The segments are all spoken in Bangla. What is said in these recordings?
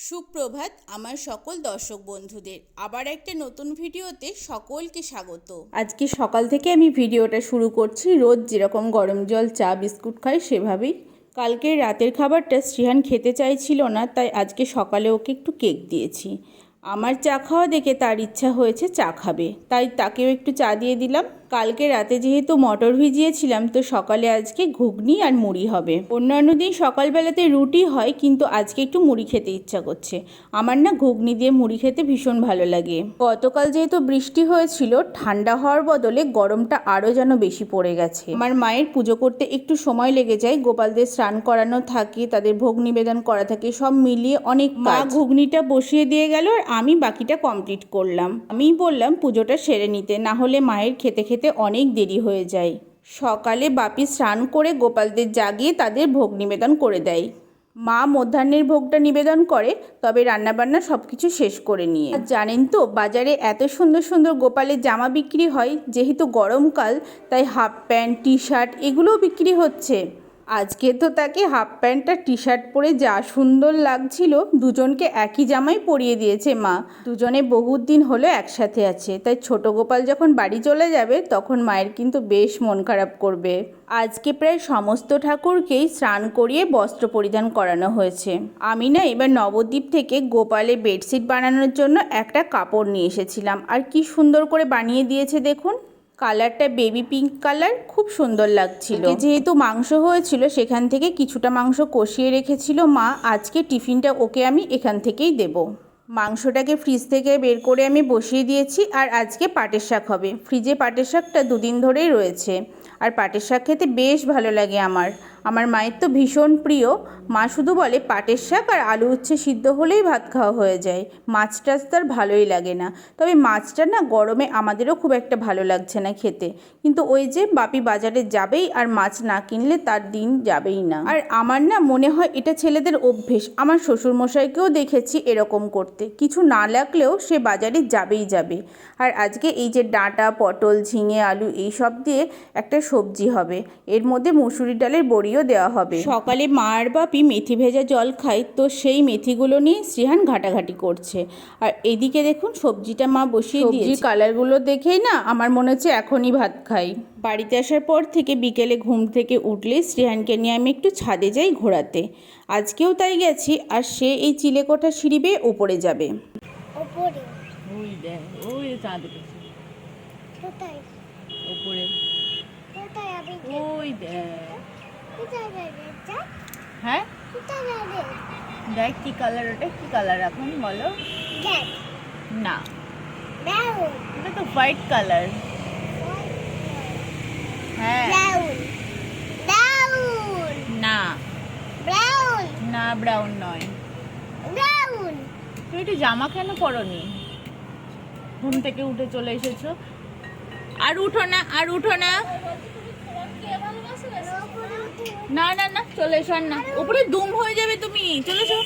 সুপ্রভাত আমার সকল দর্শক বন্ধুদের আবার একটা নতুন ভিডিওতে সকলকে স্বাগত। আজকে সকাল থেকে আমি ভিডিওটা শুরু করছি। রোজ যেরকম গরম জল চা বিস্কুট খাই সেভাবেই। কালকের রাতের খাবারটা শ্রীহান খেতে চাইছিল না, তাই আজকে সকালে ওকে একটু কেক দিয়েছি। আমার চা খাওয়া দেখে তার ইচ্ছা হয়েছে চা খাবে, তাই তাকেও একটু চা দিয়ে দিলাম। কালকে রাতে যেহেতু মটর ভিজিয়েছিলাম, তো সকালে আজকে ঘুগনি আর মুড়ি হবে। অন্যান্য দিন সকালবেলাতে রুটি হয়, কিন্তু আজকে একটু মুড়ি খেতে ইচ্ছা করছে। আমার না ঘুগনি দিয়ে মুড়ি খেতে ভীষণ ভালো লাগে। গতকাল যেহেতু বৃষ্টি হয়েছিল, ঠান্ডা হওয়ার বদলে গরমটা আরও যেন বেশি পড়ে গেছে। আমার মায়ের পুজো করতে একটু সময় লেগে যায়, গোপালদের স্নান করানো থাকে, তাদের ভোগ নিবেদন করা থাকে, সব মিলিয়ে অনেক। মা ঘুগনিটা বসিয়ে দিয়ে গেল আর আমি বাকিটা কমপ্লিট করলাম। আমি বললাম পুজোটা সেরে নিতে, না হলে মায়ের খেতে খেতে অনেক দেরি হয়ে যায়। সকালে বাপি স্নান করে গোপালদের জাগিয়ে তাদের ভোগ নিবেদন করে দেয়। মা মধ্যাহ্নের ভোগটা নিবেদন করে, তবে রান্নাবান্না সব কিছু শেষ করে নিয়ে। আর জানেন তো, বাজারে এত সুন্দর সুন্দর গোপালের জামা বিক্রি হয়। যেহেতু গরমকাল, তাই হাফ প্যান্ট টি শার্ট এগুলোও বিক্রি হচ্ছে। আজকে তো তাকে হাফ প্যান্ট আর টি শার্ট পরে যা সুন্দর লাগছিল, দুজনকে একই জামাই পরিয়ে দিয়েছে মা। দুজনে বহুত দিন হলো একসাথে আছে, তাই ছোট গোপাল যখন বাড়ি চলে যাবে তখন মায়ের কিন্তু বেশ মন খারাপ করবে। আজকে প্রায় সমস্ত ঠাকুরকেই স্নান করিয়ে বস্ত্র পরিধান করানো হয়েছে। আমি না এবার নবদ্বীপ থেকে গোপালের বেডশিট বানানোর জন্য একটা কাপড় নিয়ে এসেছিলাম, আর কি সুন্দর করে বানিয়ে দিয়েছে দেখুন। কালারটা বেবি পিঙ্ক কালার, খুব সুন্দর লাগছিল। যেহেতু মাংস হয়েছিল, সেখান থেকে কিছুটা মাংস কষিয়ে রেখেছিল মা। আজকে টিফিনটা ওকে আমি এখান থেকেই দেব। মাংসটাকে ফ্রিজ থেকে বের করে আমি বসিয়ে দিয়েছি। আর আজকে পাটের শাক হবে। ফ্রিজে পাটের শাকটা দুদিন ধরেই রয়েছে। আর পাটের শাক খেতে বেশ ভালো লাগে আমার মায়ের তো ভীষণ প্রিয়। মা শুধু বলে পাটের শাক আর আলু উচ্ছে সিদ্ধ হলেই ভাত খাওয়া হয়ে যায়। মাছ টাছ তার ভালোই লাগে না। তবে মাছটা না গরমে আমাদেরও খুব একটা ভালো লাগছে না খেতে। কিন্তু ওই যে বাপি বাজারে যাবেই, আর মাছ না কিনলে তার দিন যাবেই না। আর আমার না মনে হয় এটা ছেলেদের অভ্যেস। আমার শ্বশুরমশাইকেও দেখেছি এরকম করতে। কিছু না লাগলেও সে বাজারে যাবেই যাবে। আর আজকে এই যে ডাঁটা, পটল, ঝিঙে, আলু এইসব দিয়ে একটা সবজি হবে। এর মধ্যে মুসুরি ডালের বড়িও দেওয়া হবে। সকালে মা আর বাপি মেথি ভেজা জল খায়, তো সেই মেথিগুলো নিয়ে শ্রীহান ঘাটাঘাটি করছে। আর এদিকে দেখুন সবজিটা মা বসিয়ে দিয়েছে। সবজির কালারগুলো দেখেই না আমার মনে হচ্ছে এখনই ভাত খাই। বাড়িতে আসার পর থেকে বিকেলে ঘুম থেকে উঠলে শ্রীহানকে নিয়ে আমি একটু ছাদে যাই ঘোরাতে। আজকেও তাই গেছি। আর সে এই চিলেকোঠা সিঁড়ি বেয়ে ওপরে যাবে। ওই দেখ, ওই চাঁদ উঠেছে ওপরে, ওই দেখ। হ্যাঁ দেখ কি কালার, ওটা কি কালার এখন বলো? না, এটা তো হোয়াইট কালার। হ্যাঁ না, না ব্রাউন নয়। তুমি একটু জামা কেন পরনি? ঘুম থেকে উঠে চলে এসেছো। আর উঠো না, আর উঠো না। না না না, চলে এসো। আর না, উপরে দুম হয়ে যাবে তুমি। চলে এসো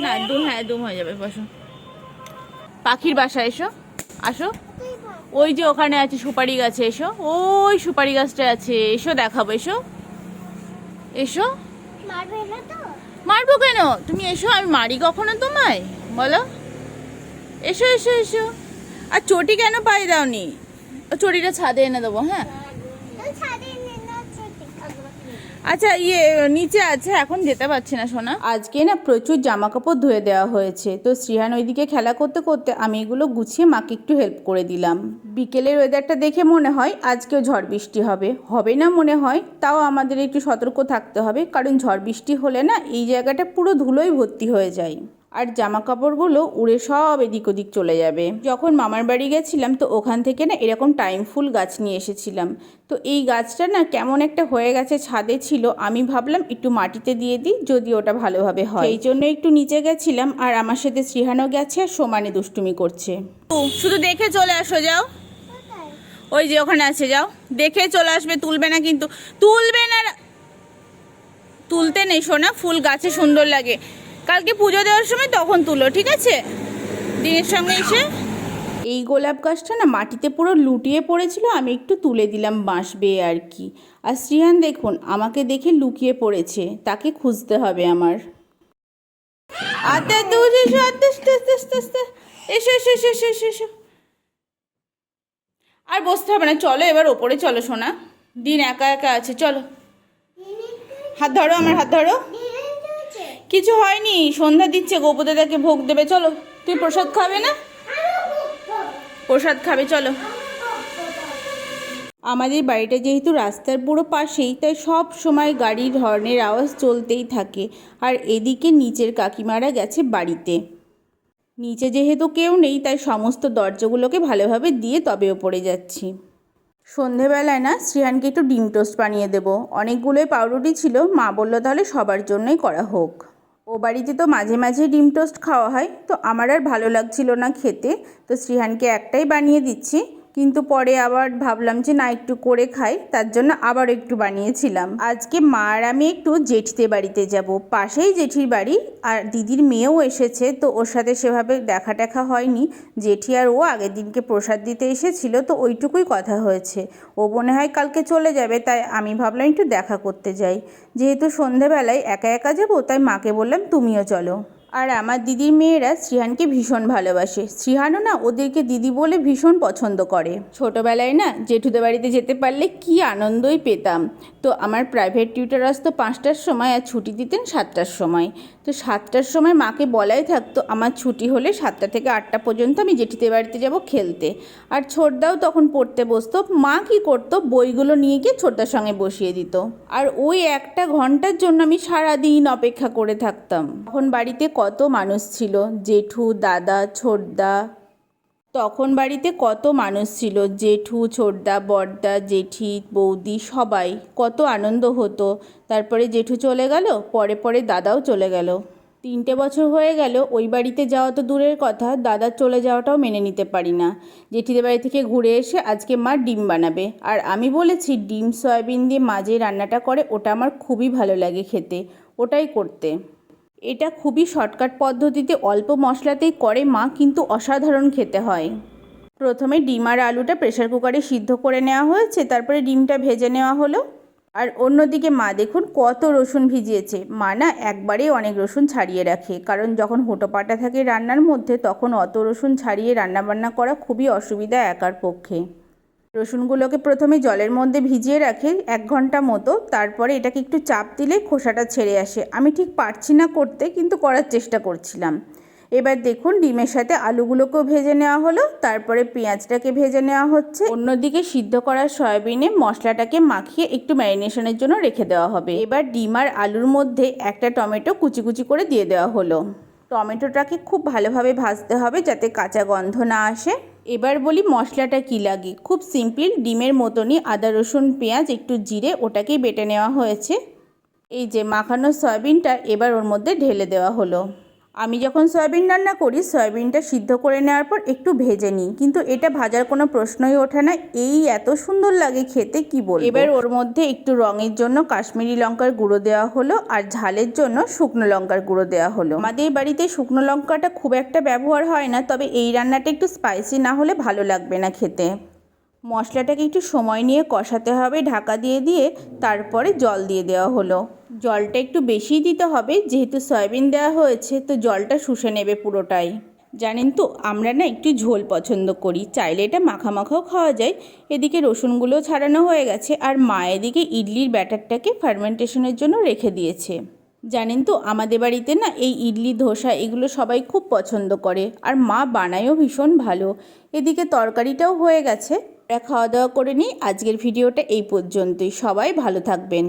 না, হ্যাঁ দুম হয়ে যাবে। বসো, পাখির বাসা এসো, আসো। ওই যে ওখানে আছে সুপারি গাছে, এসো। ওই সুপারি গাছটা আছে, এসো দেখাবো। এসো এসো। মারবো কেন? তুমি এসো। আমি মারি কখনো তোমায়? বলো, এসো এসো এসো। আর চটি কেন পায়ে দাওনি? চটিটা ছাদে এনে দেবো। হ্যাঁ আচ্ছা, নিচে আছে, এখন যেতে পারছি না সোনা। আজকে না প্রচুর জামা কাপড় ধুয়ে দেওয়া হয়েছে, তো শ্রীহান ওইদিকে খেলা করতে করতে আমি এগুলো গুছিয়ে মাকে একটু হেল্প করে দিলাম। বিকেলের ওয়েদারটা দেখে মনে হয় আজকেও ঝড় বৃষ্টি হবে না মনে হয়। তাও আমাদের একটু সতর্ক থাকতে হবে, কারণ ঝড় বৃষ্টি হলে না এই জায়গাটা পুরো ধুলোয় ভর্তি হয়ে যায়। আর জামা কাপড়গুলো উড়ে সব এদিক ওদিক চলে যাবে। যখন মামার বাড়ি গেছিলাম, তো ওখান থেকে না এরকম টাইম ফুল গাছ নিয়ে এসেছিলাম। তো এই গাছটা না কেমন একটা হয়ে গেছে, ছাদে ছিল। আমি ভাবলাম একটু মাটিতে দিয়ে দিই, যদি ওটা ভালোভাবে হয়। এই জন্য একটু নিচে গেছিলাম। আর আমার সাথে শ্রীহানও গেছে, আর সমানে দুষ্টুমি করছে। শুধু দেখে চলে আসো, যাও। ওই যে ওখানে আছে, যাও দেখে চলে আসবে। তুলবে না কিন্তু, তুলবে না। তুলতে নেই সোনা, ফুল গাছে সুন্দর লাগে। কালকে পুজো দেওয়ার সময় তখন তুলো, ঠিক আছে? দিনের সঙ্গে এসে। এই গোলাপ গাছটা না মাটিতে পুরো লুটিয়ে পড়েছিল, আমি একটু তুলে দিলাম বাঁশ বেয়ে আর কি। আর শ্রীহান দেখুন আমাকে দেখে লুকিয়ে পড়েছে, তাকে খুঁজতে হবে আমার। আস্তে আস্তে বুঝে এসো, আস্তে আস্তে আস্তে আস্তে আস্তে এসো এসো এসো এসো এসো এসো। আর বসতে হবে না, চলো এবার ওপরে চলো সোনা। দিন একা একা আছে, চলো হাত ধরো, আমার হাত ধরো। কিছু হয়নি, সন্ধ্যা দিচ্ছে, গোপদাদাকে ভোগ দেবে। চলো, তুই প্রসাদ খাবে না? প্রসাদ খাবে, চলো। আমাদের বাড়িটা যেহেতু রাস্তার পুরো পাশেই, তাই সব সময় গাড়ির হর্নের আওয়াজ চলতেই থাকে। আর এদিকে নিচের কাকিমারা গেছে বাড়িতে। নিচে যেহেতু কেউ নেই, তাই সমস্ত দরজাগুলোকে ভালোভাবে দিয়ে তবে ওপরে যাচ্ছি। সন্ধেবেলায় না শ্রীহানকে একটু ডিম টোস্ট বানিয়ে দেবো। অনেকগুলোই পাউরুটি ছিল, মা বললো তাহলে সবার জন্যই করা হোক। ও বাড়িতে তো মাঝে মাঝে ডিম টোস্ট খাওয়া হয়, তো আমার আর ভালো লাগছিল না খেতে, তো শ্রীহানকে একটাই বানিয়ে দিচ্ছি। কিন্তু পরে আবার ভাবলাম যে না, একটু করে খাই, তার জন্য আবার একটু বানিয়েছিলাম। আজকে মা আর আমি একটু জেঠিদের বাড়িতে যাব, পাশেই জেঠির বাড়ি, আর দিদির মেয়েও এসেছে, তো ওর সাথে সেভাবে দেখা হয়নি। জেঠি আর ও আগের দিনকে প্রসাদ দিতে এসেছিল, তো ওইটুকুই কথা হয়েছে। ও মনে হয় কালকে চলে যাবে, তাই আমি ভাবলাম একটু দেখা করতে যাই। যেহেতু সন্ধেবেলায় একা একা যাবো, তাই মাকে বললাম তুমিও চলো। আর আমার দিদির মেয়েরা শ্রীহানকে ভীষণ ভালোবাসে। শ্রীহানও না ওদেরকে দিদি বলে ভীষণ পছন্দ করে। ছোটোবেলায় না জেঠুদের বাড়িতে যেতে পারলে কি আনন্দই পেতাম। তো আমার প্রাইভেট টিউটর আসতো 5টার সময়, আর ছুটি দিতেন 7টার সময়। তো 7টার সময় মাকে বলাই থাকতো আমার ছুটি হলে 7টা থেকে 8টা পর্যন্ত আমি জেঠিদের বাড়িতে যাব খেলতে। আর ছোটদাও তখন পড়তে বসতো। মা কী করতো, বইগুলো নিয়ে গিয়ে ছোটদার সঙ্গে বসিয়ে দিত। আর ওই 1 ঘন্টার জন্য আমি সারাদিন অপেক্ষা করে থাকতাম। তখন বাড়িতে কত মানুষ ছিল, জেঠু, দাদা, ছোটদা। তখন বাড়িতে কত মানুষ ছিল, জেঠু, ছোটদা, বড়দা, জেঠি, বৌদি, সবাই। কত আনন্দ হতো। তারপরে জেঠু চলে গেল, পরে পরে দাদাও চলে গেল। 3টে বছর হয়ে গেল। ওই বাড়িতে যাওয়া তো দূরের কথা, দাদার চলে যাওয়াটাও মেনে নিতে পারি না। জেঠিদের বাড়ি থেকে ঘুরে এসে আজকে মা ডিম বানাবে, আর আমি বলেছি ডিম সয়াবিন দিয়ে মা যে রান্নাটা করে ওটা আমার খুবই ভালো লাগে খেতে, ওটাই করতে। এটা খুবই শর্টকাট পদ্ধতিতে অল্প মশলাতেই করে মা, কিন্তু অসাধারণ খেতে হয়। প্রথমে ডিম আর আলুটা প্রেসার কুকারে সিদ্ধ করে নেওয়া হয়েছে, তারপরে ডিমটা ভেজে নেওয়া হলো। আর অন্যদিকে মা দেখুন কত রসুন ভিজিয়েছে। মা না একবারেই অনেক রসুন ছাড়িয়ে রাখে, কারণ যখন হোঁটোপাটা থাকে রান্নার মধ্যে, তখন অত রসুন ছাড়িয়ে রান্নাবান্না করা খুবই অসুবিধা একার পক্ষে। রসুনগুলোকে প্রথমে জলের মধ্যে ভিজিয়ে রাখে 1 ঘন্টা মতো, তারপরে এটাকে একটু চাপ দিলে খোসাটা ছেড়ে আসে। আমি ঠিক পারছি না করতে, কিন্তু করার চেষ্টা করছিলাম। এবার দেখুন ডিমের সাথে আলুগুলোকেও ভেজে নেওয়া হলো, তারপরে পেঁয়াজটাকে ভেজে নেওয়া হচ্ছে। অন্যদিকে সিদ্ধ করা সয়াবিনে মশলাটাকে মাখিয়ে একটু ম্যারিনেশনের জন্য রেখে দেওয়া হবে। এবার ডিম আর আলুর মধ্যে একটা টমেটো কুচি কুচি করে দিয়ে দেওয়া হলো। টমেটোটাকে খুব ভালোভাবে ভাজতে হবে যাতে কাঁচা গন্ধ না আসে। এবার বলি মশলাটা কী লাগে। খুব সিম্পল, ডিমের মতনই আদা, রসুন, পেঁয়াজ, একটু জিরে, ওটাকেই বেটে নেওয়া হয়েছে। এই যে মাখানো সয়াবিনটা এবার ওর মধ্যে ঢেলে দেওয়া হলো। আমি যখন সয়াবিন রান্না করি, সয়াবিনটা সিদ্ধ করে নেওয়ার পর একটু ভেজে নিই, কিন্তু এটা ভাজার কোনো প্রশ্নই ওঠে না। এই এত সুন্দর লাগে খেতে, কি বলবো। এবার ওর মধ্যে একটু রঙের জন্য কাশ্মীরি লঙ্কার গুঁড়ো দেওয়া হলো, আর ঝালের জন্য শুকনো লঙ্কার গুঁড়ো দেওয়া হলো। আমাদের বাড়িতে শুকনো লঙ্কাটা খুব একটা ব্যবহার হয় না, তবে এই রান্নাটা একটু স্পাইসি না হলে ভালো লাগবে না খেতে। মশলাটাকে একটু সময় নিয়ে কষাতে হবে ঢাকা দিয়ে দিয়ে, তারপরে জল দিয়ে দেওয়া হলো। জলটা একটু বেশিই দিতে হবে, যেহেতু সয়াবিন দেওয়া হয়েছে, তো জলটা শুষে নেবে পুরোটাই। জানেন তো আমরা না একটু ঝোল পছন্দ করি, চাইলে এটা মাখা মাখাও খাওয়া যায়। এদিকে রসুনগুলো ছাড়ানো হয়ে গেছে, আর মা এদিকে ইডলির ব্যাটারটাকে ফার্মেন্টেশনের জন্য রেখে দিয়েছে। জানেন তো আমাদের বাড়িতে না এই ইডলি, ধোসা এগুলো সবাই খুব পছন্দ করে, আর মা বানায়ও ভীষণ ভালো। এদিকে তরকারিটাও হয়ে গেছে। খাওয়া দাওয়া করে নিই। আজকের ভিডিওটা এই পর্যন্তই। সবাই ভালো থাকবেন।